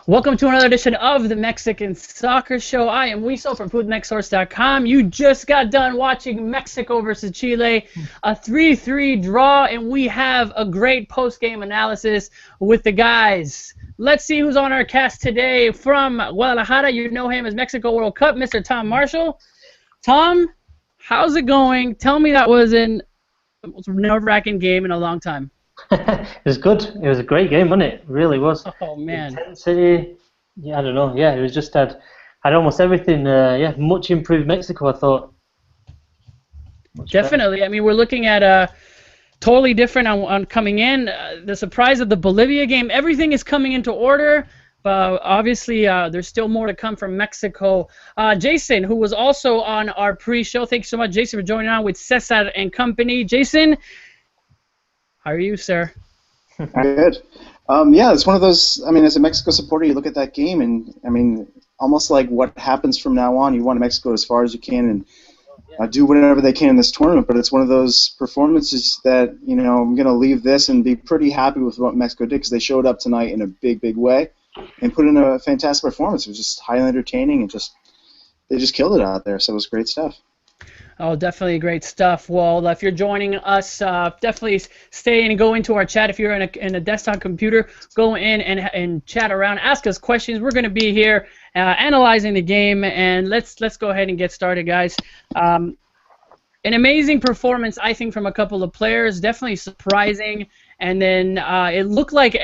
Welcome to another edition of the Mexican Soccer Show. I am Weasel from FoodMexSource.com. You just got done watching Mexico versus Chile, a 3-3 draw, and we have a great post-game analysis with the guys. Let's see who's on our cast today. From Guadalajara, you know him as Mexico World Cup, Mr. Tom Marshall. Tom, how's it going? Tell me that was a nerve-wracking game in a long time. It was good. It was a great game, wasn't it? It really was. Oh man. Intensity. Yeah, I don't know. Yeah, it was just had almost everything. Yeah, much improved Mexico, I thought. Definitely. I mean, we're looking at totally different on coming in. The surprise of the Bolivia game. Everything is coming into order. But obviously, there's still more to come from Mexico. Jason, who was also on our pre-show. Thanks so much, Jason, for joining on with Cesar and company. Jason, how are you, sir? Good. Yeah, it's one of those, I mean, as a Mexico supporter, you look at that game and, I mean, almost like what happens from now on, you want Mexico as far as you can and do whatever they can in this tournament, but it's one of those performances that, you know, I'm going to leave this and be pretty happy with what Mexico did because they showed up tonight in a big, big way and put in a fantastic performance. It was just highly entertaining and they just killed it out there, so it was great stuff. Oh, definitely great stuff. Well, if you're joining us, definitely stay and go into our chat. If you're in a desktop computer, go in and chat around. Ask us questions. We're going to be here analyzing the game, and let's go ahead and get started, guys. An amazing performance, I think, from a couple of players. Definitely surprising, and then it looked like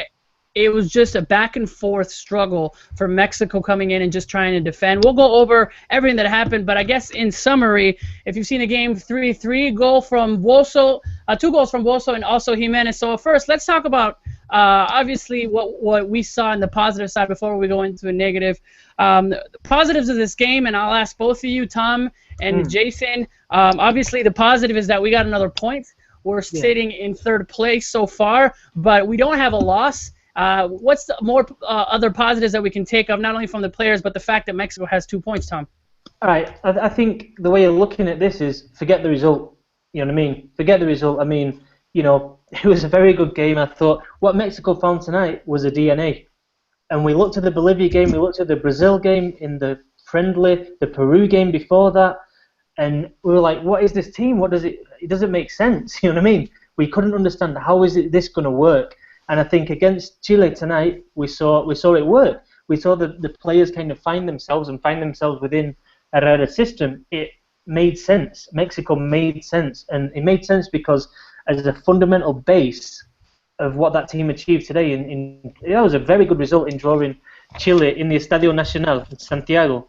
it was just a back-and-forth struggle for Mexico coming in and just trying to defend. We'll go over everything that happened, but I guess in summary, if you've seen the game, 3-3, goal from Boso, 2 goals from Boso and also Jimenez. So first, let's talk about obviously what we saw in the positive side before we go into a negative. The positives of this game, and I'll ask both of you, Tom and Jason. Obviously, the positive is that we got another point. We're sitting in third place so far, but we don't have a loss. What's the more other positives that we can take up, not only from the players, but the fact that Mexico has 2 points, Tom? All right. I think the way you're looking at this is forget the result. You know what I mean? Forget the result. I mean, you know, it was a very good game. I thought what Mexico found tonight was a DNA. And we looked at the Bolivia game, we looked at the Brazil game in the friendly, the Peru game before that, and we were like, what is this team? What does it doesn't make sense. You know what I mean? We couldn't understand how is this going to work. And I think against Chile tonight, we saw it work. We saw the players kind of find themselves within Herrera's system. It made sense. Mexico made sense. And it made sense because as a fundamental base of what that team achieved today, that was a very good result in drawing Chile in the Estadio Nacional in Santiago,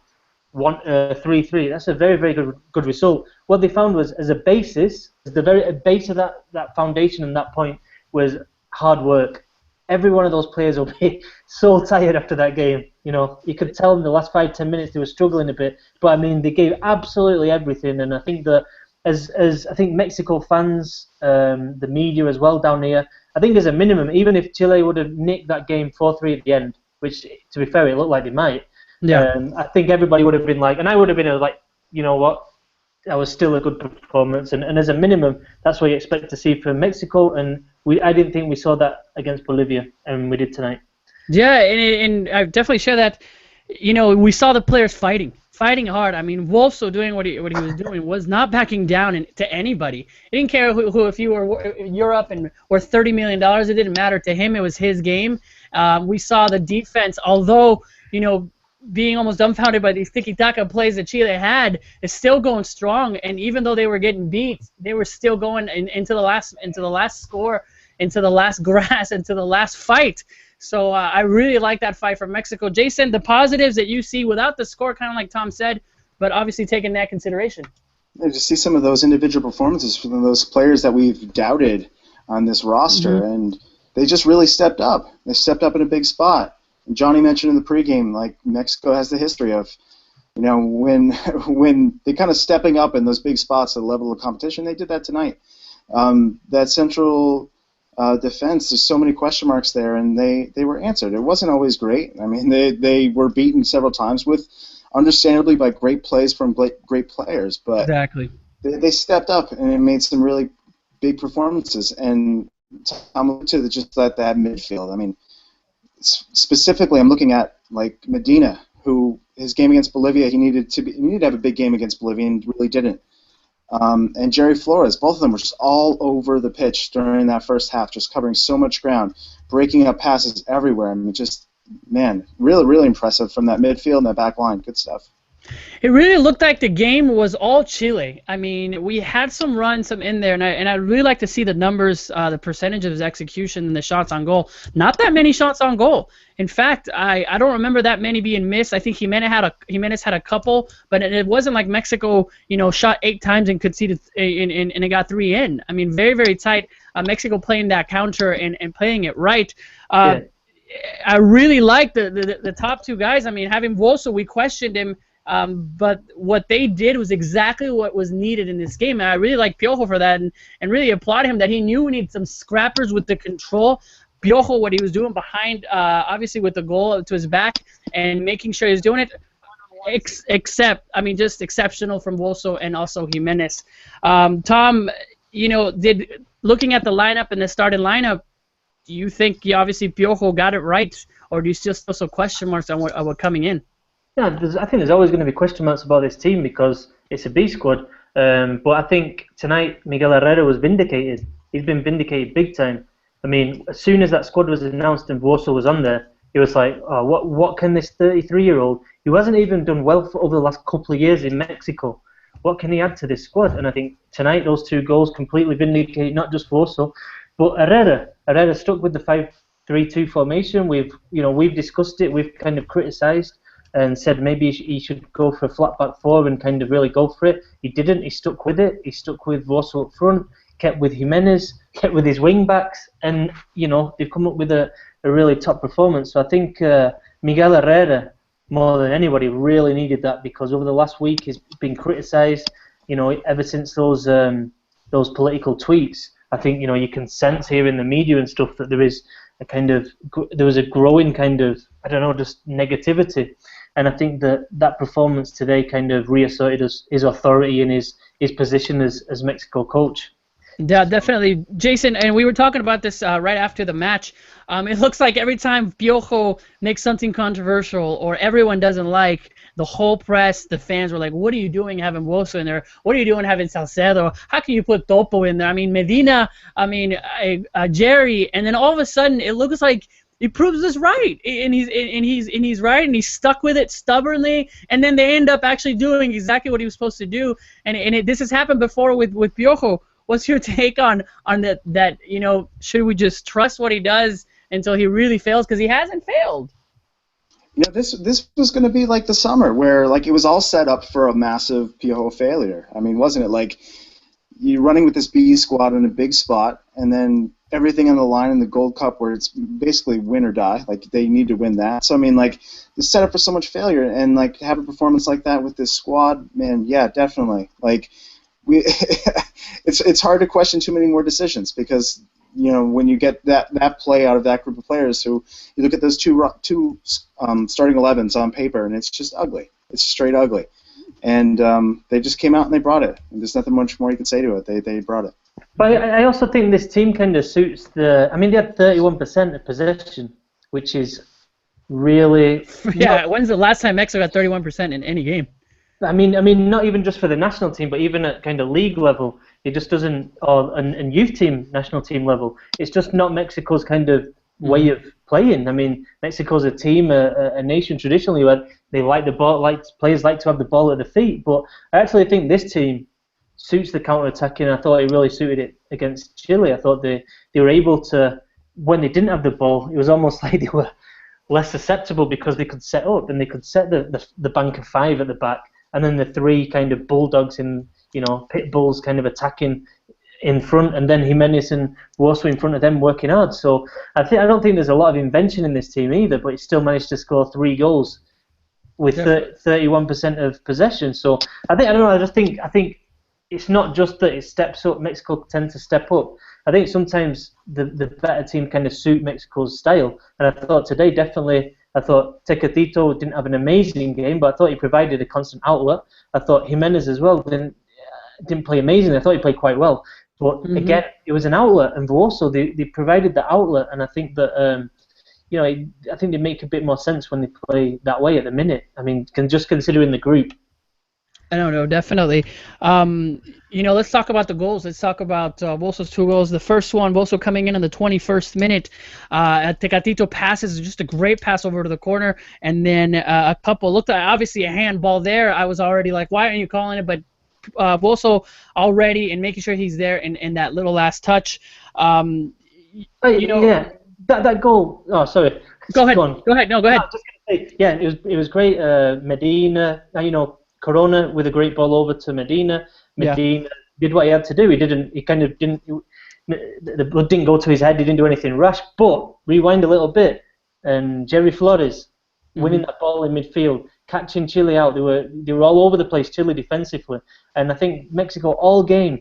3-3. That's a very, very good result. What they found was, as a basis, the very base of that foundation and that point was hard work. Every one of those players will be so tired after that game. You know, you could tell in the last 5-10 minutes they were struggling a bit, but I mean they gave absolutely everything. And I think that as I think Mexico fans, the media as well down here, I think as a minimum, even if Chile would have nicked that game 4-3 at the end, which to be fair it looked like they might, I think everybody would have been like, and I would have been like, you know what, that was still a good performance, and as a minimum, that's what you expect to see from Mexico, and I didn't think we saw that against Bolivia, and we did tonight. Yeah, and I definitely share that. You know, we saw the players fighting hard. I mean, Wolfso doing what he was doing was not backing down to anybody. He didn't care who if you were in Europe and worth $30 million, it didn't matter to him. It was his game. We saw the defense, although, you know, being almost dumbfounded by these tiki-taka plays that Chile had, is still going strong. And even though they were getting beat, they were still going into the last score, into the last grass, into the last fight. So I really like that fight from Mexico. Jason, the positives that you see without the score, kind of like Tom said, but obviously taking that consideration. Yeah, just see some of those individual performances from those players that we've doubted on this roster, and they just really stepped up. They stepped up in a big spot. Johnny mentioned in the pregame, like Mexico has the history of, you know, when they kind of stepping up in those big spots at the level of competition. They did that tonight. That central defense, there's so many question marks there, and they were answered. It wasn't always great. I mean, they were beaten several times with, understandably, by great plays from great players, but exactly. They stepped up and it made some really big performances. And Tom, to just that midfield. I mean, specifically, I'm looking at like Medina, who his game against Bolivia, he needed to have a big game against Bolivia and really didn't. And Jerry Flores, both of them were just all over the pitch during that first half, just covering so much ground, breaking up passes everywhere. I mean, just, man, really, really impressive from that midfield and that back line. Good stuff. It really looked like the game was all Chile. I mean, we had some runs, some in there, and I'd really like to see the numbers, the percentage of his execution and the shots on goal. Not that many shots on goal. In fact, I don't remember that many being missed. I think Jimenez had a couple, but it wasn't like Mexico, shot 8 times and conceded, and it got 3 in. I mean, very, very tight. Mexico playing that counter and playing it right. Yeah. I really like the top 2 guys. I mean, having Volso, we questioned him. But what they did was exactly what was needed in this game, and I really like Piojo for that, and really applaud him that he knew we needed some scrappers with the control. Piojo, what he was doing behind, obviously with the goal to his back, and making sure he's doing it, just exceptional from Volso and also Jimenez. Tom, looking at the lineup and the starting lineup, do you think obviously Piojo got it right, or do you still some question marks on what coming in? Yeah, I think there's always going to be question marks about this team because it's a B squad. But I think tonight Miguel Herrera was vindicated. He's been vindicated big time. I mean, as soon as that squad was announced and Warsaw was on there, it was like, oh, what can this 33-year-old, who hasn't even done well over the last couple of years in Mexico, what can he add to this squad? And I think tonight those 2 goals completely vindicated not just Warsaw, but Herrera. Herrera stuck with the 5-3-2 formation. We've discussed it. We've kind of criticised and said maybe he should go for a flat back 4 and kind of really go for it. He didn't. He stuck with it. He stuck with Vosso up front, kept with Jimenez, kept with his wing backs, and they've come up with a really top performance. So I think Miguel Herrera, more than anybody, really needed that because over the last week he's been criticised. Ever since those political tweets, I think you can sense here in the media and stuff that there was a growing kind of, I don't know, just negativity. And I think that performance today kind of reasserted his authority and his position as Mexico coach. Yeah, definitely. Jason, and we were talking about this right after the match. It looks like every time Piojo makes something controversial or everyone doesn't like, the whole press, the fans were like, what are you doing having Voso in there? What are you doing having Salcedo? How can you put Topo in there? I mean, Medina, Jerry, and then all of a sudden it looks like he proves this right, and he's right, and he's stuck with it stubbornly, and then they end up actually doing exactly what he was supposed to do, and this has happened before with Piojo. What's your take on that? Should we just trust what he does until he really fails? Because he hasn't failed. This was going to be like the summer where it was all set up for a massive Piojo failure. I mean, wasn't it? Like you're running with this B squad in a big spot, and then everything on the line in the Gold Cup where it's basically win or die. Like they need to win that. So I mean, it's set up for so much failure, and to have a performance like that with this squad, man, yeah, definitely. It's hard to question too many more decisions because when you get that play out of that group of players, who you look at those two starting 11s on paper, and it's just ugly. It's straight ugly, and they just came out and they brought it. And there's nothing much more you could say to it. They brought it. But I also think this team kind of suits they had 31% of possession, which is really... Yeah, when's the last time Mexico got 31% in any game? I mean, not even just for the national team, but even at kind of league level, it just doesn't, and youth team, national team level, it's just not Mexico's kind of way of playing. I mean, Mexico's a team, a nation traditionally where they like the ball, players like to have the ball at the feet, but I actually think this team suits the counter-attacking. I thought it really suited it against Chile. I thought they were able to, when they didn't have the ball, it was almost like they were less susceptible because they could set up and they could set the bank of 5 at the back, and then the 3 kind of bulldogs in, pit bulls kind of attacking in front, and then Jimenez and Wosu in front of them working hard. So I don't think there's a lot of invention in this team either, but it still managed to score 3 goals with 31% of possession. So I think it's not just that it steps up. Mexico tends to step up. I think sometimes the better team kind of suit Mexico's style. And I thought today definitely, Tecatito didn't have an amazing game, but I thought he provided a constant outlet. I thought Jimenez as well didn't play amazing. I thought he played quite well. But again, it was an outlet, and also they provided the outlet. And I think that I think they make a bit more sense when they play that way at the minute. I mean, just considering the group. I don't know, definitely. Let's talk about the goals. Let's talk about Bolso's 2 goals. The first one, Bolso coming in the 21st minute. Tecatito passes, just a great pass over to the corner, and then a couple looked at obviously a handball there. I was already like, why aren't you calling it? But Bolso already and making sure he's there in that little last touch. Yeah, that goal. Oh, sorry. Go ahead. Go ahead. No, go ahead. No, just gonna say, yeah, it was great. Medina, Corona with a great ball over to Medina. Medina did what he had to do. He kind of didn't. The blood didn't go to his head. He didn't do anything rash. But rewind a little bit, and Jerry Flores winning that ball in midfield, catching Chile out. They were all over the place, Chile defensively, and I think Mexico all game,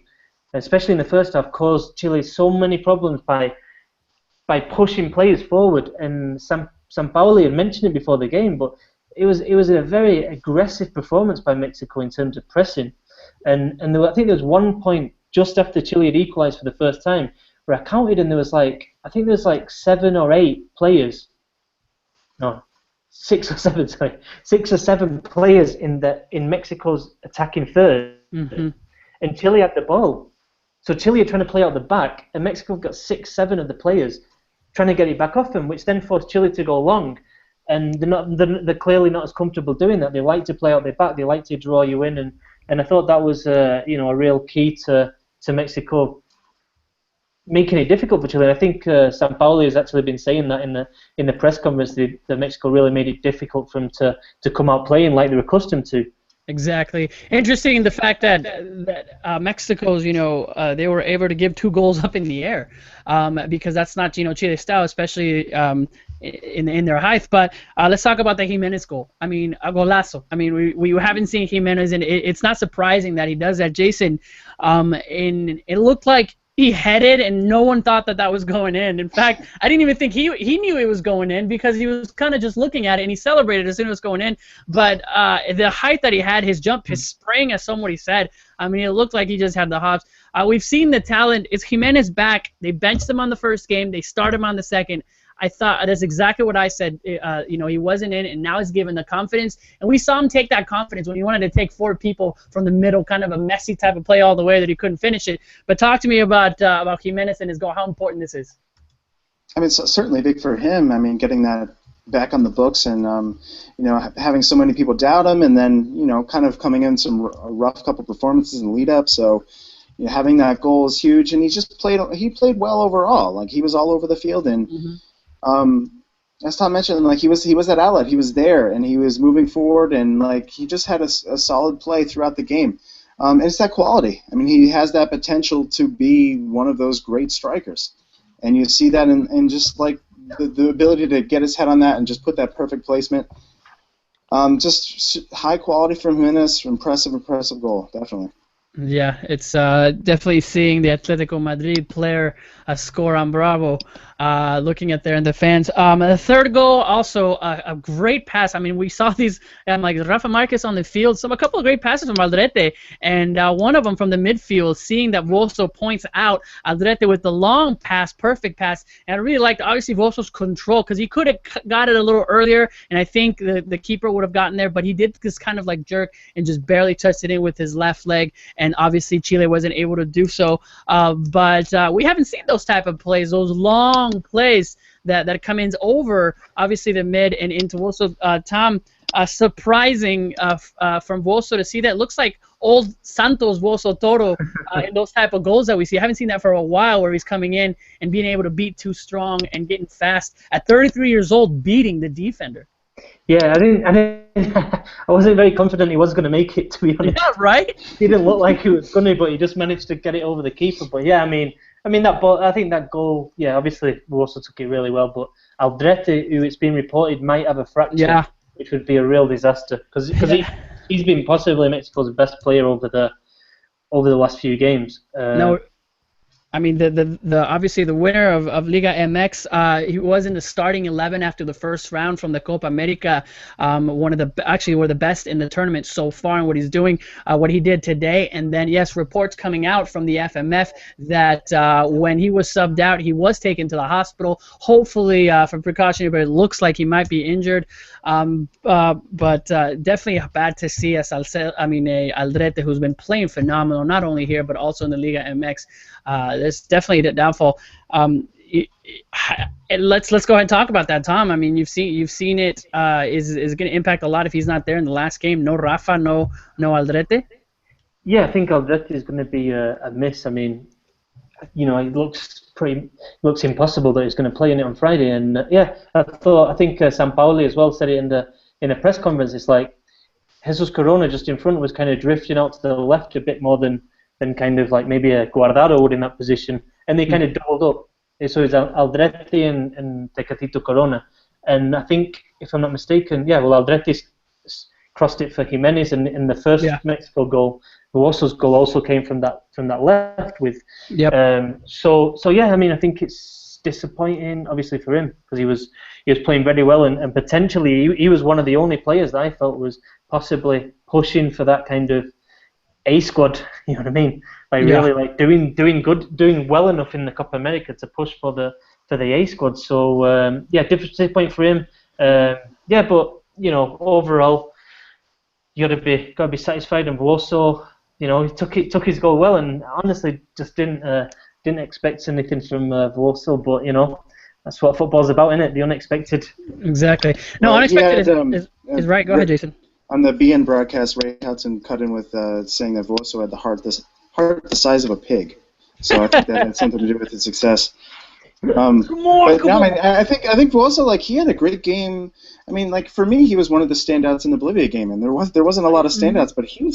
especially in the first half, caused Chile so many problems by pushing players forward. And Sampaoli had mentioned it before the game, but it was a very aggressive performance by Mexico in terms of pressing. And I think there was one point just after Chile had equalised for the first time where I counted, and there was like 7 or 8 players. No, 6 or 7. Sorry, 6 or 7 players in Mexico's attacking third, and Chile had the ball. So Chile are trying to play out the back, and Mexico got 6, 7 of the players trying to get it back off them, which then forced Chile to go long. And they're clearly not as comfortable doing that. They like to play out their back. They like to draw you in, and I thought that was a real key to Mexico making it difficult for Chile. And I think Sampaoli has actually been saying that in the press conference that Mexico really made it difficult for them to come out playing like they're accustomed to. Exactly. Interesting the fact that Mexico's, they were able to give 2 goals up in the air, because that's not, Chile style, especially in their height. But let's talk about the Jimenez goal. I mean, a golazo. I mean, we haven't seen Jimenez, and it's not surprising that he does that, Jason. And it looked like he headed, and no one thought that was going in. In fact, I didn't even think he knew it was going in, because he was kind of just looking at it, and he celebrated as soon as it was going in. But the height that he had, his jump, his spring, as somebody said, I mean, it looked like he just had the hops. We've seen the talent. Is Jimenez back? They benched him on the first game. They started him on the second. I thought that's exactly what I said. He wasn't in, and now he's given the confidence. And we saw him take that confidence when he wanted to take 4 people from the middle, kind of a messy type of play all the way that he couldn't finish it. But talk to me about Jimenez and his goal, how important this is. I mean, it's certainly big for him. I mean, getting that back on the books, and having so many people doubt him, and then kind of coming in some rough couple performances in the lead up. So having that goal is huge, and he played well overall. Like, he was all over the field, and as Tom mentioned, like, he was that outlet. He was there, and he was moving forward, and like, he just had a solid play throughout the game. And it's that quality. I mean, he has that potential to be one of those great strikers, and you see that in just like the ability to get his head on that and just put that perfect placement. Just high quality from Jimenez. Impressive goal, definitely. Yeah, it's definitely seeing the Atletico Madrid player score on Bravo, looking at there and the fans. The third goal, also a great pass. I mean, we saw these, like Rafa Marquez on the field, a couple of great passes from Aldrete, and one of them from the midfield, seeing that Volso points out Aldrete with the long pass, perfect pass. And I really liked, obviously, Volso's control, because he could have got it a little earlier, and I think the keeper would have gotten there, but he did this kind of like jerk and just barely touched it in with his left leg. And obviously Chile wasn't able to do so. But we haven't seen those type of plays, those long plays that come in over, obviously, the mid and into Volso. Tom, surprising from Volso to see that. It looks like old Santos Volso Toro in those type of goals that we see. I haven't seen that for a while, where he's coming in and being able to beat too strong and getting fast at 33 years old, beating the defender. Yeah, I wasn't very confident he was going to make it, to be honest. Yeah, right? He didn't look like he was going to, but he just managed to get it over the keeper. But yeah, I mean that ball. I think that goal. Yeah, obviously we also took it really well. But Aldrete, who it's been reported might have a fracture, which would be a real disaster, because he's been possibly Mexico's best player over the last few games. I mean, the obviously the winner of Liga MX, he was in the starting 11 after the first round from the Copa America. One of the best in the tournament so far, and what he's doing, what he did today. And then yes, reports coming out from the FMF that when he was subbed out, he was taken to the hospital. Hopefully for precautionary, but it looks like he might be injured. But definitely bad to see Aldrete, who's been playing phenomenal, not only here but also in the Liga MX. There's definitely the downfall. Let's go ahead and talk about that, Tom. I mean, you've seen it. Is going to impact a lot if he's not there in the last game. No Rafa, no Aldrete. Yeah, I think Aldrete is going to be a miss. I mean, it looks impossible that he's going to play in it on Friday. And I think Sampaoli as well said it in a press conference. It's like Jesus Corona just in front was kind of drifting out to the left a bit more than kind of like maybe a Guardado would in that position, and they kind of doubled up. So it's Aldrete and Tecatito Corona, and I think if I'm not mistaken, Aldrete crossed it for Jimenez, and in the first Mexico goal, Vuoso's goal also came from that left with. Yep. So I mean, I think it's disappointing, obviously for him, because he was playing very well, and potentially he was one of the only players that I felt was possibly pushing for that kind of A squad. You know what I mean? Like really, like doing good, doing well enough in the Copa America to push for the A squad. So disappointing for him. But overall, you gotta be satisfied. And Vuoso, he took his goal well, and honestly, just didn't expect anything from Vuoso. But that's what football's about, isn't it? The unexpected. Exactly. No, unexpected is right. Go ahead, Jason. On the BN broadcast, Ray Hudson cut in with saying that Vuoso had the heart the size of a pig. So I think that had something to do with his success. I think Vuoso, like, he had a great game. I mean, like, for me, he was one of the standouts in the Bolivia game, and there wasn't a lot of standouts, but he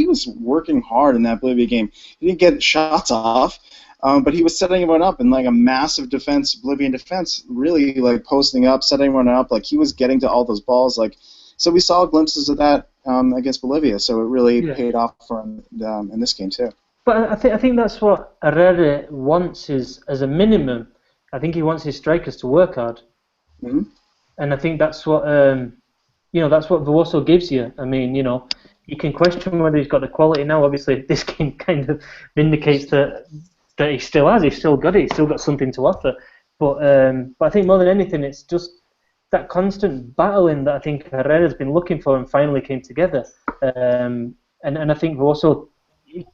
was working hard in that Bolivia game. He didn't get shots off, but he was setting everyone up in like a massive Bolivian defense, really like posting up, setting everyone up. Like, he was getting to all those balls, like. So we saw glimpses of that against Bolivia. So it really paid off for him in this game too. But I think that's what Herrera wants is, as a minimum, I think he wants his strikers to work hard. Mm-hmm. And I think that's what that's what Vuoso gives you. I mean, you can question whether he's got the quality now. Obviously, this game kind of vindicates that he still has. He's still got it. He's still got something to offer. But I think more than anything, it's just that constant battling that I think Herrera's been looking for and finally came together. And I think Vuoso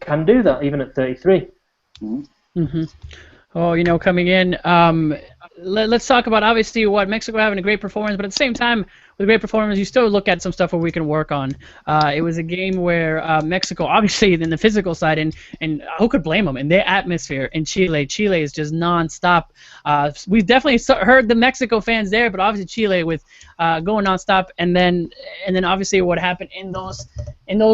can do that even at 33. Mm-hmm. Oh, coming in, let's talk about obviously what Mexico having a great performance, but at the same time, with great performance, you still look at some stuff where we can work on. It was a game where Mexico, obviously, in the physical side, and who could blame them? In their atmosphere in Chile is just nonstop. We've definitely heard the Mexico fans there, but obviously Chile with going nonstop, and then obviously what happened in those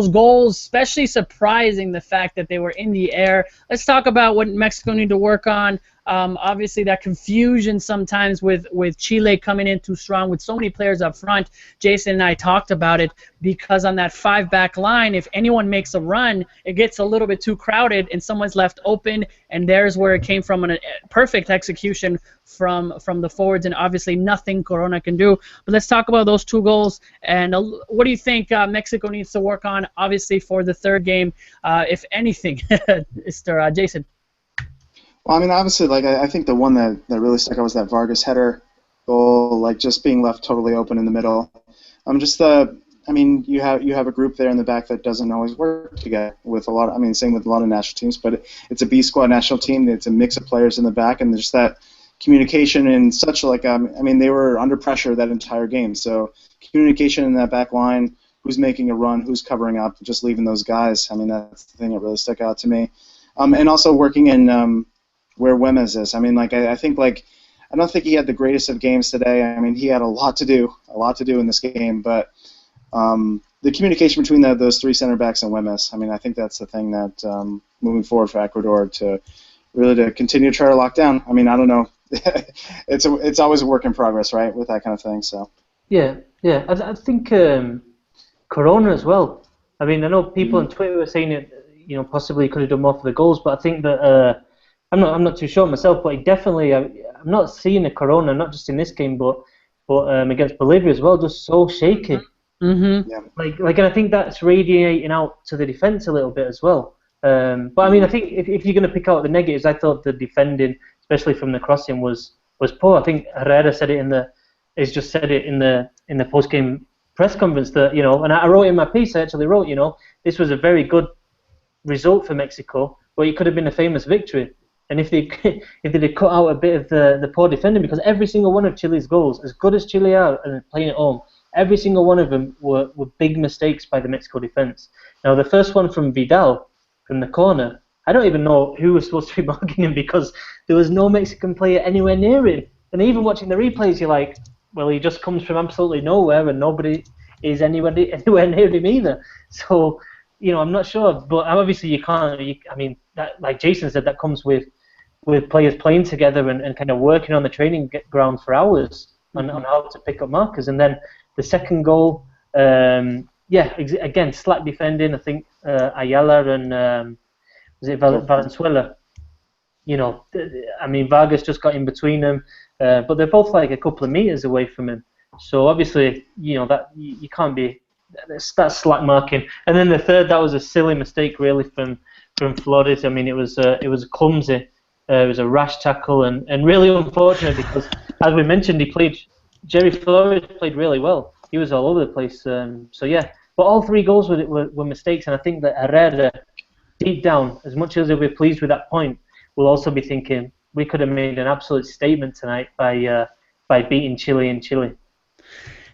goals, especially surprising the fact that they were in the air. Let's talk about what Mexico need to work on. Obviously, that confusion sometimes with Chile coming in too strong with so many players up front. Jason and I talked about it because on that 5-back line, if anyone makes a run, it gets a little bit too crowded and someone's left open, and there's where it came from, a perfect execution from the forwards, and obviously nothing Corona can do. But let's talk about those two goals, and what do you think Mexico needs to work on, obviously, for the third game, if anything, Mr. Jason? Well, I mean, obviously, like, I think the one that really stuck out was that Vargas header goal, like, just being left totally open in the middle. You have a group there in the back that doesn't always work together with a lot. Same with a lot of national teams, but it's a B squad national team. It's a mix of players in the back, and just that communication and such. Like, they were under pressure that entire game. So communication in that back line, who's making a run, who's covering up, just leaving those guys. That's the thing that really stuck out to me. And also working in where Wemes is. I don't think he had the greatest of games today. He had a lot to do in this game, but the communication between those three center backs and Wemes, I think that's the thing that moving forward for Ecuador to continue to try to lock down. I don't know. It's always a work in progress, right, with that kind of thing. So yeah. I think Corona as well. I know people on Twitter were saying it, possibly he could have done more for the goals, but I think that I'm not too sure myself, but definitely I'm not seeing a corona, not just in this game, but against Bolivia as well, just so shaky. Mm-hmm. Yeah. And I think that's radiating out to the defence a little bit as well. But I mean, I think if you're going to pick out the negatives, I thought the defending, especially from the crossing, was poor. I think Herrera said it in the post game press conference that, and I wrote in my piece. I actually wrote, this was a very good result for Mexico, but it could have been a famous victory. And if they had cut out a bit of the poor defending, because every single one of Chile's goals, as good as Chile are and playing at home, every single one of them were big mistakes by the Mexico defence. Now, the first one from Vidal, from the corner, I don't even know who was supposed to be marking him because there was no Mexican player anywhere near him. And even watching the replays, you're like, well, he just comes from absolutely nowhere and nobody is anywhere near him either. So, I'm not sure. But obviously you can't, that, like Jason said, that comes with players playing together and kind of working on the training ground for hours on how to pick up markers. And then the second goal, again, slack defending. I think Ayala and was it Valenzuela? Vargas just got in between them, but they're both like a couple of meters away from him. So obviously, that you can't be. That's slack marking. And then the third, that was a silly mistake really from Flores. I mean, it was clumsy. It was a rash tackle and really unfortunate because, as we mentioned, Jerry Flores played really well. He was all over the place. But all three goals were mistakes, and I think that Herrera, deep down, as much as he'll be pleased with that point, will also be thinking we could have made an absolute statement tonight by beating Chile in Chile.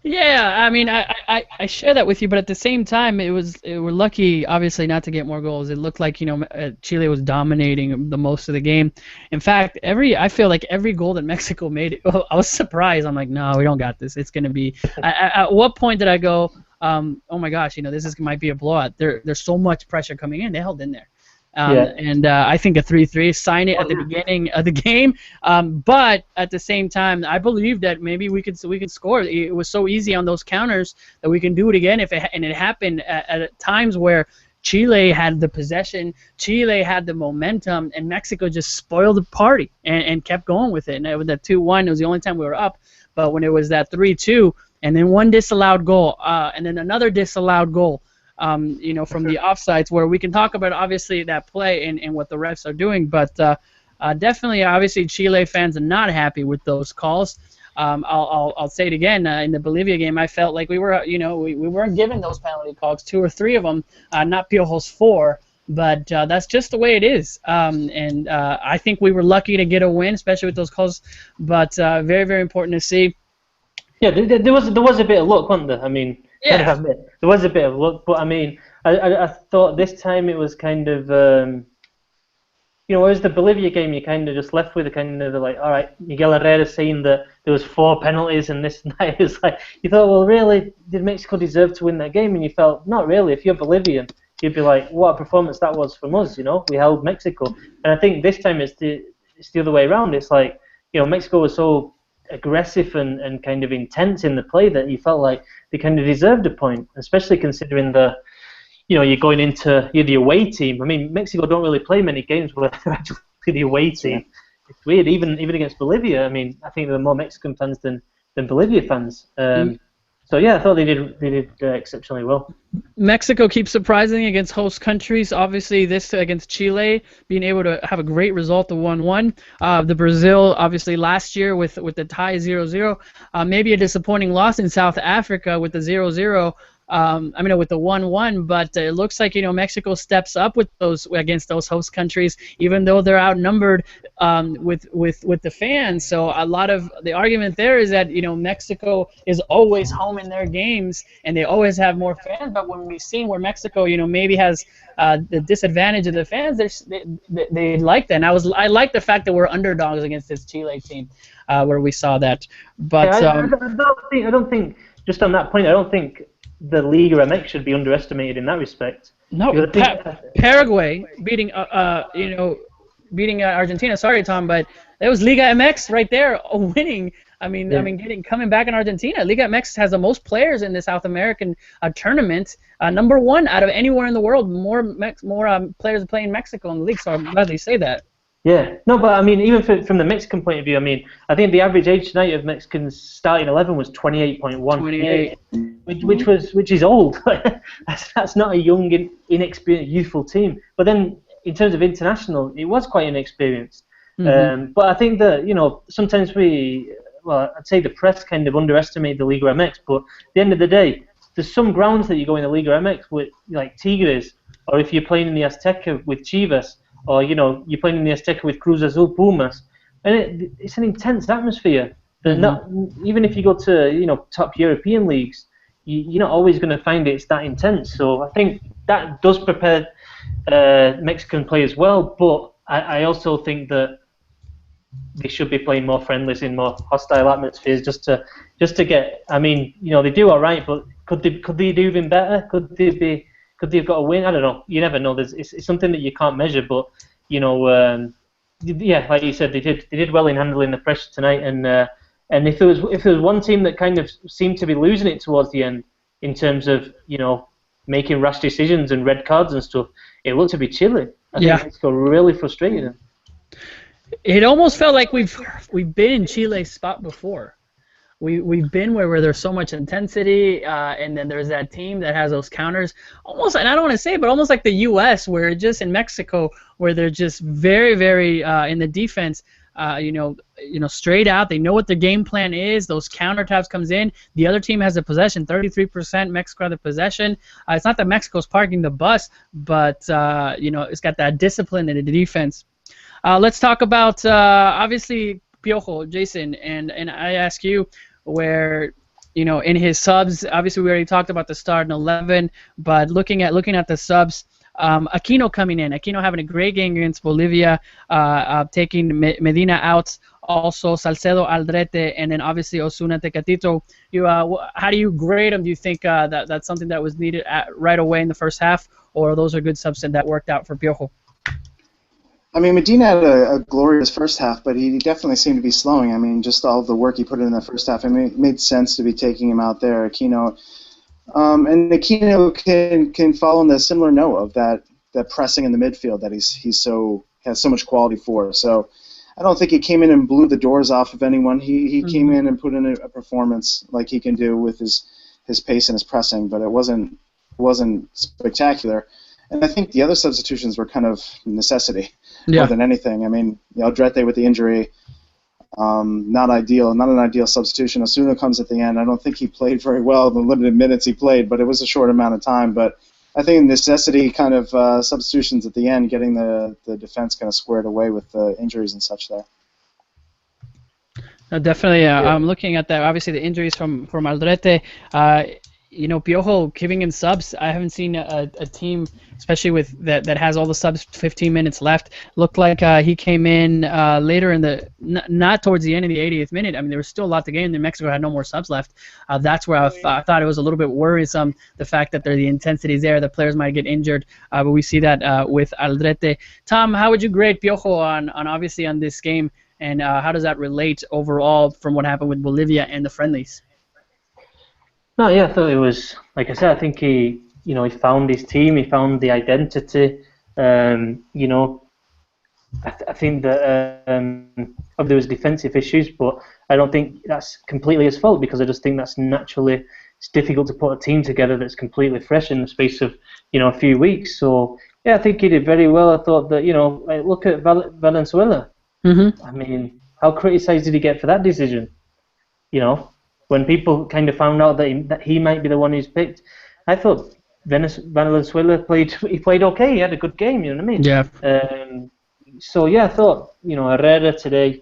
Yeah, I mean, I share that with you, but at the same time, we're lucky, obviously, not to get more goals. It looked like Chile was dominating the most of the game. In fact, I feel like every goal that Mexico made, I was surprised. I'm like, no, we don't got this. It's gonna be. At what point did I go? Oh my gosh, might be a blowout. There's so much pressure coming in. They held in there. And I think a 3-3, sign it at the beginning of the game. But at the same time, I believe that maybe we could score. It was so easy on those counters that we can do it again. And it happened at times where Chile had the possession, Chile had the momentum, and Mexico just spoiled the party and kept going with it. And with that 2-1, it was the only time we were up. But when it was that 3-2, and then one disallowed goal, and then another disallowed goal, from the offsides, where we can talk about obviously that play and what the refs are doing, but definitely, obviously, Chile fans are not happy with those calls. I'll say it again. In the Bolivia game, I felt like we were, we weren't given those penalty calls, 2 or 3 of them, not Piojo's 4. But that's just the way it is. And I think we were lucky to get a win, especially with those calls. But very, very important to see. Yeah, there was a bit of luck, wasn't there? I mean, yeah, there was a bit of luck, but I mean, I thought this time it was kind of, whereas the Bolivia game, you kind of just left with a kind of like, all right, Miguel Herrera saying that there was 4 penalties and this and that. It was like, you thought, well, really, did Mexico deserve to win that game? And you felt, not really. If you're Bolivian, you'd be like, what a performance that was from us, we held Mexico. And I think this time it's the other way around. It's like, Mexico was so aggressive and kind of intense in the play that you felt like they kind of deserved a point, especially considering you're going into the away team. I mean, Mexico don't really play many games where they're actually the away team. It's weird, even against Bolivia. I mean, I think there are more Mexican fans than Bolivia fans. So yeah, I thought they did exceptionally well. Mexico keeps surprising against host countries. Obviously, this against Chile, being able to have a great result of 1-1. The Brazil, obviously, last year with the tie 0-0. Maybe a disappointing loss in South Africa with the 0-0. With the 1-1, but it looks like Mexico steps up with against those host countries, even though they're outnumbered with the fans. So a lot of the argument there is that Mexico is always home in their games and they always have more fans. But when we've seen where Mexico maybe has the disadvantage of the fans, they like that. And I like the fact that we're underdogs against this Chile team, where we saw that. But I don't think just on that point, I don't think the Liga MX should be underestimated in that respect. No, Paraguay beating Argentina. Sorry, Tom, but that was Liga MX right there, winning. Coming back in Argentina. Liga MX has the most players in the South American tournament, number 1 out of anywhere in the world. More players playing Mexico in the league. So I'm glad they say that. Yeah, no, but I mean, even from the Mexican point of view, I mean, I think the average age tonight of Mexicans starting 11 was 28.1, 28. which is old. that's not a young, inexperienced, youthful team. But then, in terms of international, it was quite inexperienced. But I think that sometimes I'd say the press kind of underestimate the Liga MX. But at the end of the day, there's some grounds that you go in the Liga MX with, like Tigres, or if you're playing in the Azteca with Chivas, or you're playing in the Azteca with Cruz Azul, Pumas, and it's an intense atmosphere. That not even if you go to top European leagues, you're not always going to find it's that intense. So I think that does prepare Mexican players well, but I also think that they should be playing more friendlies in more hostile atmospheres just to get. I mean, they do all right, but could they do even better? Could they have got a win? I don't know. You never know. It's something that you can't measure, but yeah, like you said, they did well in handling the pressure tonight, and if there was one team that kind of seemed to be losing it towards the end in terms of making rash decisions and red cards and stuff, it looked to be Chile. I think Mexico really frustrated them. It almost felt like we've been in Chile's spot before. We've been where there's so much intensity, and then there's that team that has those counters. Almost, and I don't want to say it, but almost like the U.S., where just in Mexico, where they're just very, very in the defense, straight out. They know what their game plan is. Those counterattacks comes in. The other team has the possession, 33%. Mexico has the possession. It's not that Mexico's parking the bus, but it's got that discipline in the defense. Let's talk about obviously Piojo, Jason, and I ask you where in his subs. Obviously, we already talked about the start in 11, but looking at the subs. Aquino coming in. Aquino having a great game against Bolivia, taking Medina out. Also Salcedo, Aldrete, and then obviously Osuna, Tecatito. How do you grade them? Do you think that's something that was needed right away in the first half, or those are good subs that worked out for Piojo? I mean, Medina had a glorious first half, but he definitely seemed to be slowing. I mean, just all of the work he put in the first half, I mean, it made sense to be taking him out there. Aquino, and Aquino can follow in the similar note of that pressing in the midfield that has so much quality for. So I don't think he came in and blew the doors off of anyone. He came in and put in a performance like he can do with his pace and his pressing, but it wasn't spectacular. And I think the other substitutions were kind of necessity more than anything. I mean, Aldrete with the injury, not an ideal substitution. Osuna comes at the end. I don't think he played very well the limited minutes he played, but it was a short amount of time. But I think necessity kind of substitutions at the end, getting the defense kind of squared away with the injuries and such there. Definitely, I'm looking at that. Obviously, the injuries from Aldrete. Piojo giving him subs. I haven't seen a team, especially with that has all the subs 15 minutes left. Looked like he came in later in the, not towards the end of the 80th minute. I mean, there was still a lot to gain. Mexico had no more subs left. That's where I thought it was a little bit worrisome, the fact that the intensity is there, the players might get injured. But we see that with Aldrete. Tom, how would you grade Piojo on obviously on this game, and how does that relate overall from what happened with Bolivia and the friendlies? No, yeah, I thought it was, like I said, I think he found his team, he found the identity. I think that there was defensive issues, but I don't think that's completely his fault, because I just think that's naturally, it's difficult to put a team together that's completely fresh in the space of, a few weeks. So, yeah, I think he did very well. I thought that, look at Valenzuela. I mean, how criticised did he get for that decision? When people kind of found out that he might be the one who's picked, I thought Valenzuela played okay. He had a good game, you know what I mean? Yeah. So yeah, I thought Herrera today,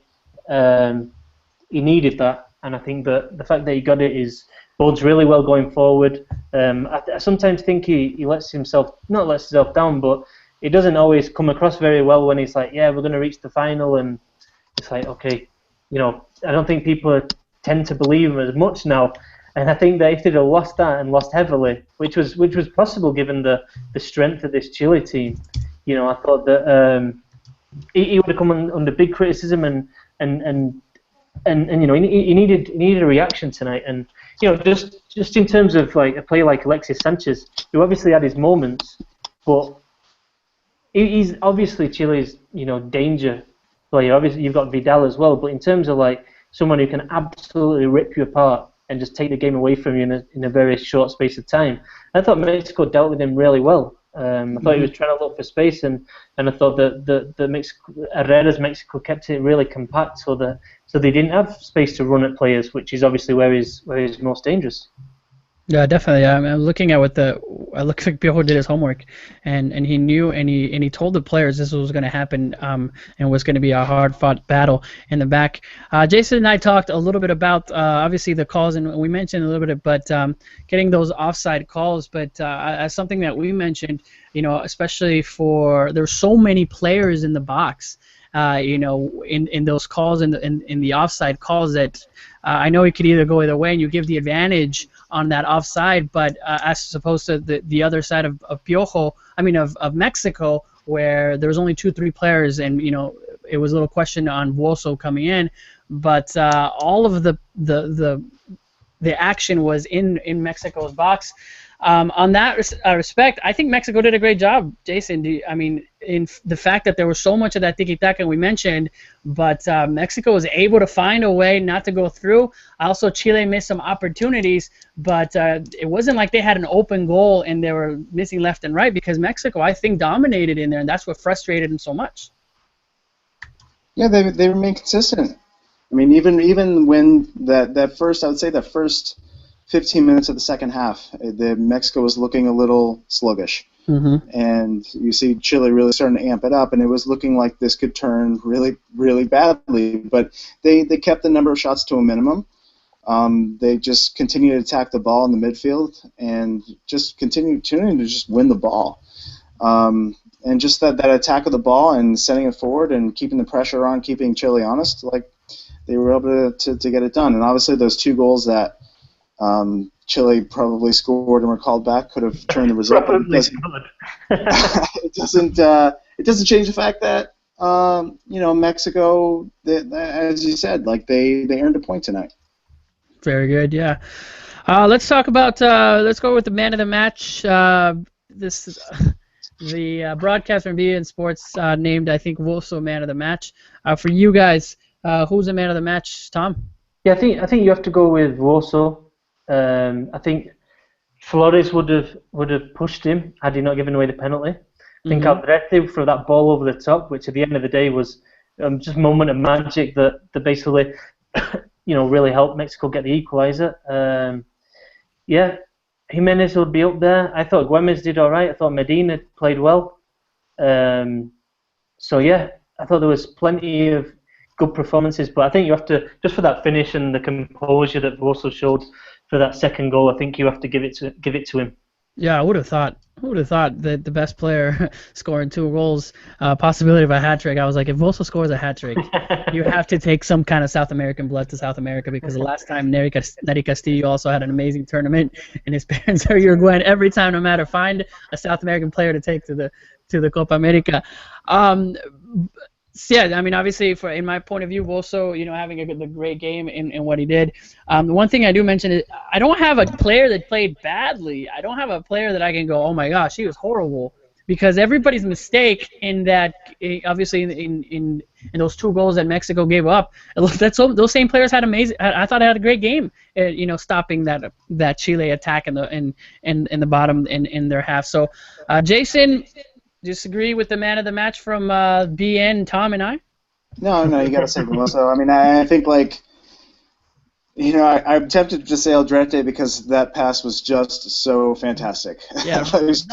he needed that, and I think that the fact that he got it bodes really well going forward. I sometimes think he lets himself down, but it doesn't always come across very well when he's like, yeah, we're going to reach the final, and it's like, okay, I don't think people tend to believe him as much now, and I think that if they'd have lost that and lost heavily, which was possible given the strength of this Chile team, I thought that he would have come under big criticism, and he needed a reaction tonight, and just in terms of like a player like Alexis Sanchez, who obviously had his moments, but he's obviously Chile's danger Well, yeah, obviously you've got Vidal as well, but in terms of like someone who can absolutely rip you apart and just take the game away from you in a very short space of time, I thought Mexico dealt with him really well. I thought he was trying to look for space, and I thought that Herrera's Mexico kept it really compact, so they didn't have space to run at players, which is obviously where he's most dangerous. Yeah, definitely. I'm looking at I look like Piojo did his homework, and he knew, and he told the players this was going to happen, and was going to be a hard-fought battle in the back. Jason and I talked a little bit about obviously the calls, and we mentioned a little bit, but getting those offside calls. But as something that we mentioned, especially there's so many players in the box. In those calls, in the offside calls, that I know it could either go either way, and you give the advantage on that offside, but as opposed to the other side of Piojo, of Mexico, where there was only 2-3 players, and it was a little question on Vuoso coming in, but all of the action was in Mexico's box. On that respect, I think Mexico did a great job, Jason. In the fact that there was so much of that tiki-taka we mentioned, but Mexico was able to find a way not to go through. Also, Chile missed some opportunities, but it wasn't like they had an open goal and they were missing left and right, because Mexico, I think, dominated in there, and that's what frustrated them so much. Yeah, they remain consistent. Even when that first 15 minutes of the second half, Mexico was looking a little sluggish. Mm-hmm. And you see Chile really starting to amp it up, and it was looking like this could turn really, really badly. But they kept the number of shots to a minimum. They just continued to attack the ball in the midfield and just continued to just win the ball. And just that attack of the ball and sending it forward and keeping the pressure on, keeping Chile honest, like they were able to get it done. And obviously those 2 goals that Chile probably scored and were called back could have turned the result. It doesn't change the fact that Mexico, as you said, like they earned a point tonight. Very good, yeah. Let's talk about. Let's go with the man of the match. The broadcast from BN Sports named, I think, Vuoso man of the match. For you guys, who's the man of the match, Tom? Yeah, I think you have to go with Vuoso. I think Flores would have pushed him had he not given away the penalty. I think Aldrete for that ball over the top, which at the end of the day was just a moment of magic that basically really helped Mexico get the equaliser. Jimenez would be up there. I thought Güemes did all right. I thought Medina played well. I thought there was plenty of good performances, but I think you have to, just for that finish and the composure that Vuoso showed for that second goal, I think you have to give it to him. Yeah, I would have thought that the best player scoring 2 goals, possibility of a hat trick. I was like, if Vuoso scores a hat trick, you have to take some kind of South American blood to South America, because the last time Neri Castillo also had an amazing tournament, and his parents are Uruguayan. Every time, no matter, find a South American player to take to the Copa America. Obviously, in my point of view, Vuoso, having a great game in what he did. The one thing I do mention is I don't have a player that played badly. I don't have a player that I can go, oh my gosh, he was horrible, because everybody's mistake in that, obviously in those 2 goals that Mexico gave up, those same players had amazing. I thought they had a great game, stopping that Chile attack in the bottom in their half. So, Jason. Disagree with the man of the match from BN, Tom, and I? No, you got to say Vuoso. I think, I'm tempted to say Aldrete because that pass was just so fantastic. Yeah, it was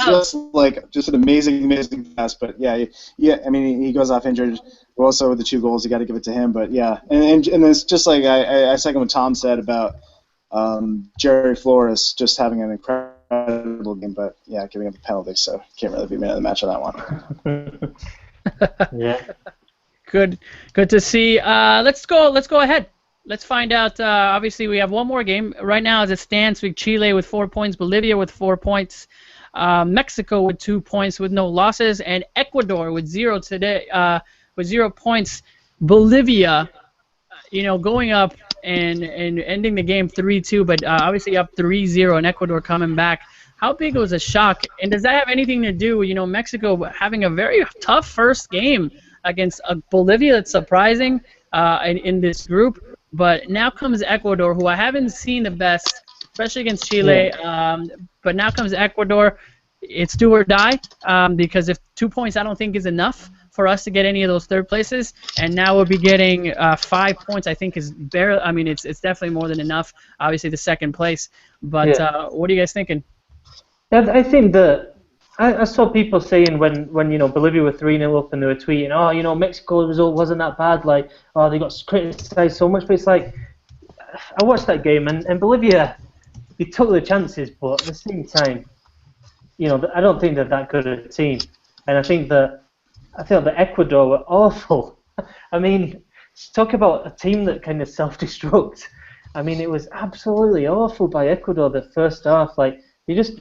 just an amazing pass. But he goes off injured. Also with the 2 goals, you got to give it to him. But yeah, and it's just like I second what Tom said about Jerry Flores just having an incredible game, but yeah, giving up a penalty, so can't really be man of the match on that one. Yeah. Good to see. Let's go ahead. Let's find out. Obviously, we have one more game right now as it stands. We Chile with 4 points, Bolivia with 4 points, Mexico with 2 points with no losses, and Ecuador with 0 today. With 0 points. Bolivia, going up and ending the game 3-2, but obviously up 3-0, and Ecuador coming back. How big was a shock? And does that have anything to do with, Mexico having a very tough first game against Bolivia. That's surprising in this group. But now comes Ecuador, who I haven't seen the best, especially against Chile. But now comes Ecuador. It's do or die because if 2 points I don't think is enough for us to get any of those third places, and now we'll be getting 5 points. I think is barely. I mean, it's definitely more than enough. Obviously, the second place. But what are you guys thinking? I think that I saw people saying when Bolivia were 3-0 up and they were tweeting, oh, Mexico's result wasn't that bad, like, oh, they got criticised so much, but it's like, I watched that game and Bolivia, they took their chances, but at the same time, I don't think they're that good a team, and I felt that Ecuador were awful. I mean, talk about a team that kind of self-destruct. I mean, it was absolutely awful by Ecuador the first half, like, they just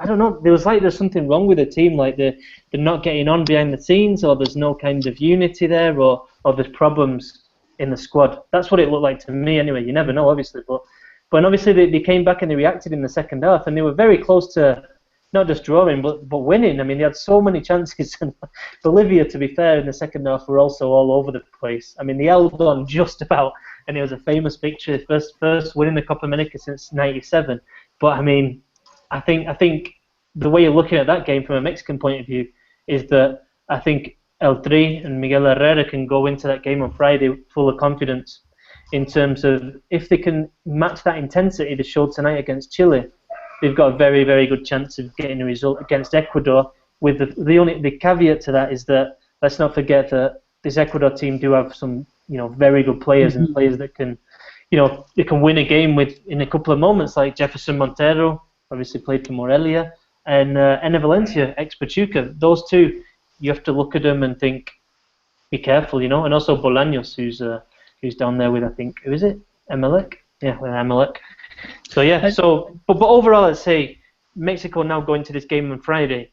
I don't know, there's something wrong with the team, like they're not getting on behind the scenes, or there's no kind of unity there, or there's problems in the squad. That's what it looked like to me anyway. You never know, obviously, but obviously they came back and they reacted in the second half, and they were very close to not just drawing, but winning. I mean, they had so many chances, and Bolivia, to be fair, in the second half were also all over the place. I mean, they held on just about, and it was a famous picture, first winning the Copa America since '97. But I mean, I think the way you're looking at that game from a Mexican point of view is that I think El Tri and Miguel Herrera can go into that game on Friday full of confidence in terms of if they can match that intensity they showed tonight against Chile, they've got a very, very good chance of getting a result against Ecuador. With the caveat to that is that let's not forget that this Ecuador team do have some very good players and players that can they can win a game in a couple of moments, like Jefferson Montero, obviously played for Morelia, and Enner Valencia, ex-Pachuca. Those two, you have to look at them and think, be careful, and also Bolaños, who's down there with, I think, who is it? Emelec? Yeah, with Emelec. So, but overall, I'd say Mexico now going to this game on Friday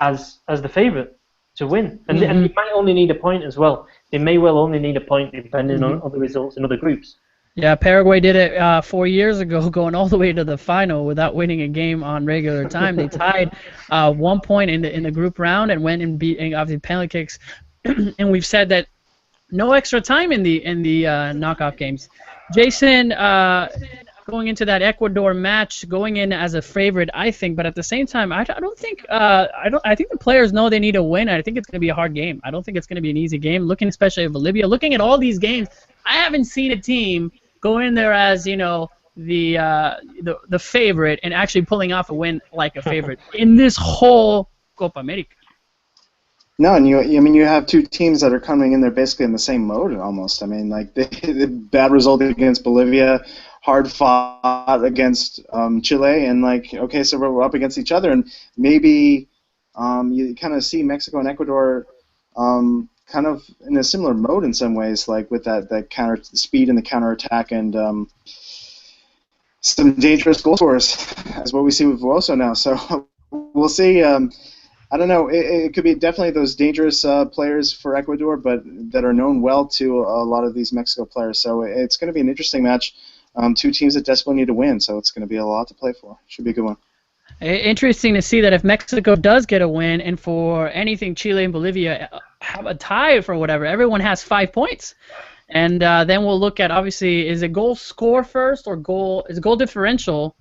as the favourite to win. And they might only need a point as well. They may well only need a point depending on other results in other groups. Yeah, Paraguay did it 4 years ago, going all the way to the final without winning a game on regular time. They tied 1 point in the group round and went and beat, obviously, penalty kicks. And we've said that no extra time in the knockout games. Jason, going into that Ecuador match, going in as a favorite, I think, but at the same time, I think the players know they need to win. I think it's going to be a hard game. I don't think it's going to be an easy game. Looking especially at Bolivia, looking at all these games, I haven't seen a team go in there as the favorite and actually pulling off a win like a favorite in this whole Copa America. No, and you have two teams that are coming in there basically in the same mode almost. I mean, like the bad result against Bolivia, hard fought against Chile, and okay, so we're up against each other, and maybe you kind of see Mexico and Ecuador kind of in a similar mode in some ways, like with that counter speed and the counterattack and some dangerous goal scorers, as what we see with Vuoso now. So we'll see. I don't know. It could be definitely those dangerous players for Ecuador, but that are known well to a lot of these Mexico players. So it's going to be an interesting match. Two teams that desperately need to win, so it's going to be a lot to play for. Should be a good one. Interesting to see that if Mexico does get a win, and for anything Chile and Bolivia have a tie for whatever, everyone has 5 points. And then we'll look at, obviously, is it goal score first or goal differential?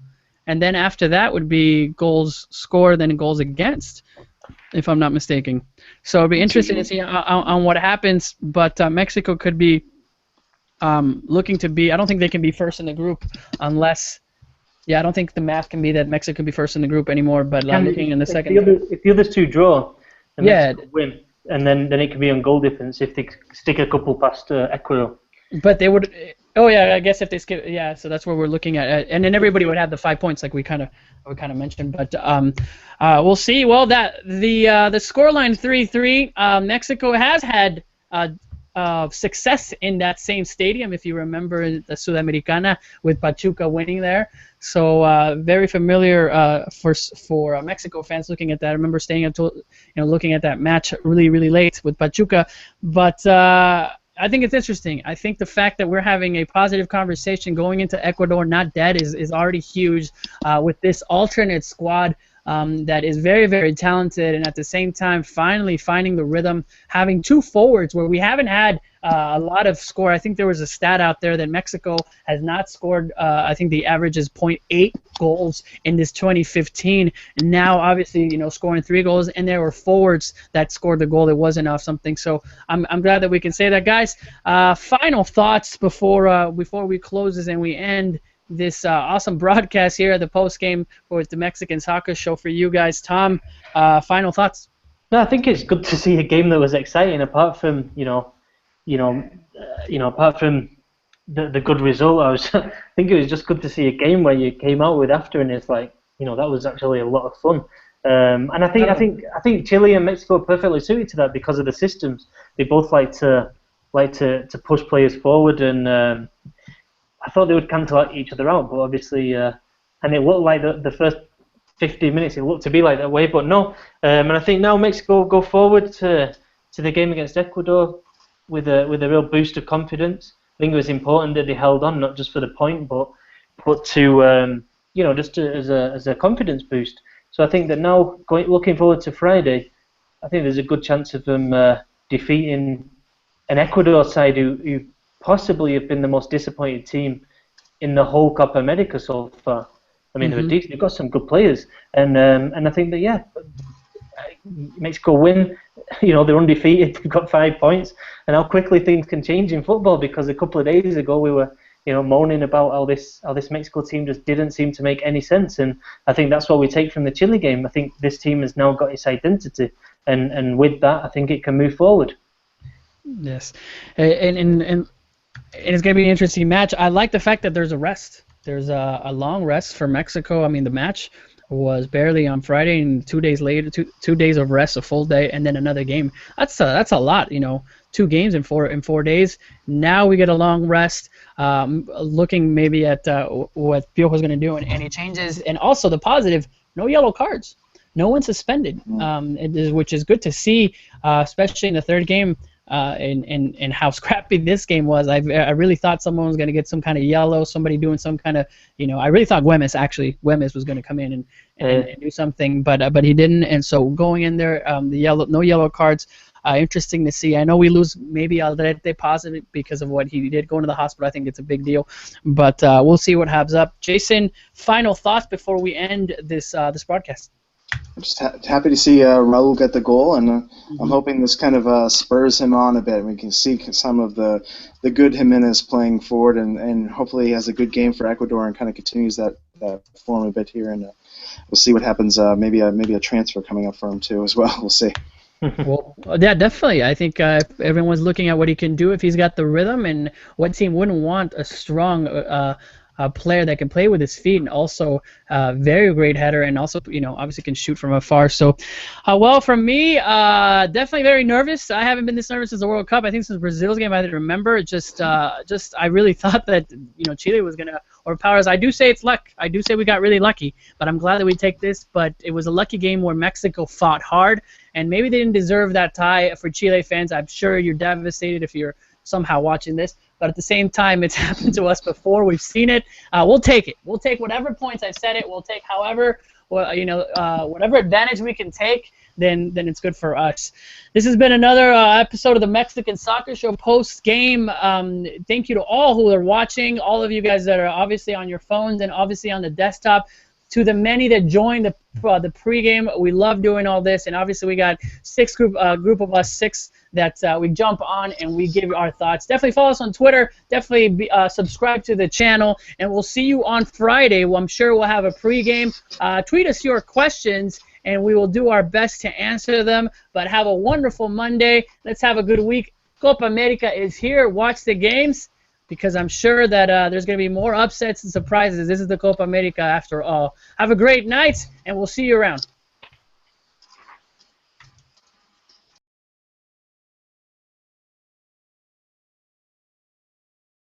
And then after that would be goals scored, then goals against, if I'm not mistaken. So it'll be interesting to see on what happens. But Mexico could be looking to be, I don't think they can be first in the group unless, I don't think the math can be that Mexico can be first in the group anymore. But looking in the second, if the others two draw, then Mexico win, and then it can be on goal difference if they stick a couple past Ecuador. But they would. Oh yeah, I guess if they skip, so that's where we're looking at, and then everybody would have the 5 points, like we kind of mentioned. But we'll see. Well, that the scoreline 3-3. Mexico has had success in that same stadium, if you remember the Sudamericana with Pachuca winning there. So very familiar for Mexico fans looking at that. I remember staying up till looking at that match really, really late with Pachuca, but. I think it's interesting. I think the fact that we're having a positive conversation going into Ecuador not dead is already huge with this alternate squad that is very, very talented, and at the same time finally finding the rhythm, having two forwards where we haven't had a lot of score. I think there was a stat out there that Mexico has not scored, I think the average is 0.8 goals in this 2015. And now, obviously, scoring 3 goals, and there were forwards that scored the goal that wasn't off something. So I'm glad that we can say that, guys. Final thoughts before we close this and we end this awesome broadcast here at the post game for the Mexican Soccer Show for you guys. Tom, final thoughts? No, I think it's good to see a game that was exciting. Apart from apart from the good result, I think it was just good to see a game where you came out with after, and it's like, that was actually a lot of fun. And I think Chile and Mexico are perfectly suited to that because of the systems. They both like to push players forward, and I thought they would cancel each other out, but obviously, and it looked like the first 15 minutes it looked to be like that way, but no. And I think now Mexico go forward to the game against Ecuador with a real boost of confidence. I think it was important that they held on, not just for the point, but to just as a confidence boost. So I think that now looking forward to Friday, I think there's a good chance of them defeating an Ecuador side who possibly have been the most disappointed team in the whole Copa America so far. I mean, they've got some good players, and I think that Mexico win. They're undefeated. They've got 5 points, and how quickly things can change in football. Because a couple of days ago we were, moaning about how this Mexico team just didn't seem to make any sense. And I think that's what we take from the Chile game. I think this team has now got its identity, and with that, I think it can move forward. Yes, and it's going to be an interesting match. I like the fact that there's a rest. There's a long rest for Mexico. I mean, the match was barely on Friday, and 2 days later, 2 days of rest, a full day, and then another game. That's a lot, 2 games in 4 days. Now we get a long rest. Looking maybe at what Piojo's going to do and any changes, and also the positive: no yellow cards, no one suspended, which is good to see, especially in the third game. And how scrappy this game was. I really thought someone was going to get some kind of yellow, somebody doing some kind of, I really thought Güemes was going to come in and do something, but he didn't. And so going in there, no yellow cards. Interesting to see. I know we lose maybe Aldrete positive because of what he did going to the hospital. I think it's a big deal, but we'll see what happens up. Jason, final thoughts before we end this broadcast. I'm just happy to see Raul get the goal, and I'm hoping this kind of spurs him on a bit. We can see some of the good Jimenez playing forward, and hopefully he has a good game for Ecuador and kind of continues that form a bit here. And we'll see what happens. Maybe a transfer coming up for him too as well. We'll see. Well, yeah, definitely. I think if everyone's looking at what he can do if he's got the rhythm, and what team wouldn't want a strong player that can play with his feet, and also very great header, and also obviously can shoot from afar. So, well, for me, definitely very nervous. I haven't been this nervous since the World Cup. I think since Brazil's game, I didn't remember. Just I really thought that Chile was gonna overpower us. I do say it's luck. I do say we got really lucky, but I'm glad that we take this. But it was a lucky game where Mexico fought hard, and maybe they didn't deserve that tie. For Chile fans, I'm sure you're devastated if you're somehow watching this. But at the same time, it's happened to us before. We've seen it. We'll take it. We'll take whatever points. I've said it. We'll take whatever advantage we can take. Then it's good for us. This has been another episode of the Mexican Soccer Show post game. Thank you to all who are watching. All of you guys that are obviously on your phones and obviously on the desktop. To the many that joined the pregame, we love doing all this, and obviously we got group of us six that we jump on and we give our thoughts. Definitely follow us on Twitter. Definitely subscribe to the channel, and we'll see you on Friday. I'm sure we'll have a pregame. Tweet us your questions, and we will do our best to answer them. But have a wonderful Monday. Let's have a good week. Copa America is here. Watch the games, because I'm sure that there's going to be more upsets and surprises. This is the Copa America after all. Have a great night, and we'll see you around.